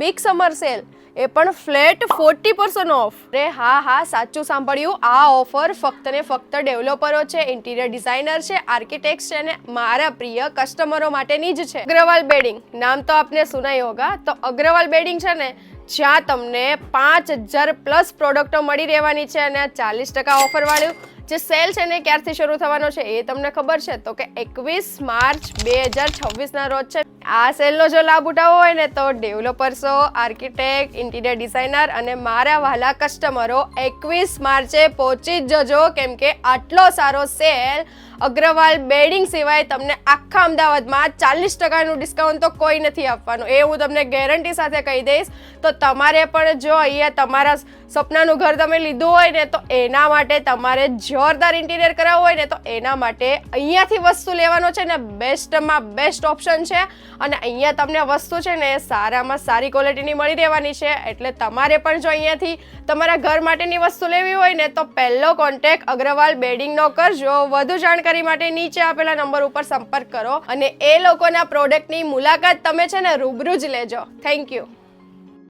Big summer sale, એ પણ flat 40% of. અરે હા, સાચું સાંભળ્યું. આ ઓફર ફક્ત ને ફક્ત ડેવલપરો છે, ઇન્ટિરિયર ડિઝાઇનર છે, આર્કિટેક્ટ છે અને મારા પ્રિય કસ્ટમરો માટેની જ છે. અગ્રવાલ બેડિંગ નામ તો આપને સુનાઈ હોગા. તો અગ્રવાલ બેડિંગ છે ને, જ્યાં તમને 5000 પ્લસ પ્રોડક્ટો મળી રહેવાની છે અને 40% ઓફર વાળું જે સેલ છે ને ક્યારથી શરૂ થવાનો છે એ તમને ખબર છે? તો કે 21 માર્ચ 2026 ના રોજ છે. આ સેલનો જો લાભ ઉઠાવવો હોય ને તો ડેવલપર્સો, આર્કિટેક્ટ, ઇન્ટિરિયર ડિઝાઇનર અને મારા વહાલા કસ્ટમરો 21 માર્ચે પહોંચી જ જજો, કેમ કે આટલો સારો સેલ અગ્રવાલ બેડિંગ સિવાય તમને આખા અમદાવાદમાં 40%નું ડિસ્કાઉન્ટ તો કોઈ નથી આપવાનું, એ હું તમને ગેરંટી સાથે કહી દઈશ. તો તમારે પણ જો અહીંયા તમારા સપનાનું ઘર તમે લીધું હોય ને તો એના માટે તમારે જોરદાર ઇન્ટિરિયર કરાવવું હોય ને તો એના માટે અહીંયાથી વસ્તુ લેવાનો છે ને બેસ્ટમાં બેસ્ટ ઓપ્શન છે. અને અહીંયા તમને વસ્તુ છે ને સારામાં સારી ક્વોલિટીની મળી રહેવાની છે. એટલે તમારે પણ જો અહીંયાથી તમારા ઘર માટેની વસ્તુ લેવી હોય ને તો પહેલો કોન્ટેક્ટ અગ્રવાલ બેડિંગનો કરજો. વધુ જાણકારી માટે નીચે આપેલા નંબર ઉપર સંપર્ક કરો અને એ લોકોના પ્રોડક્ટની મુલાકાત તમે છે ને રૂબરૂ જ લેજો. Thank you.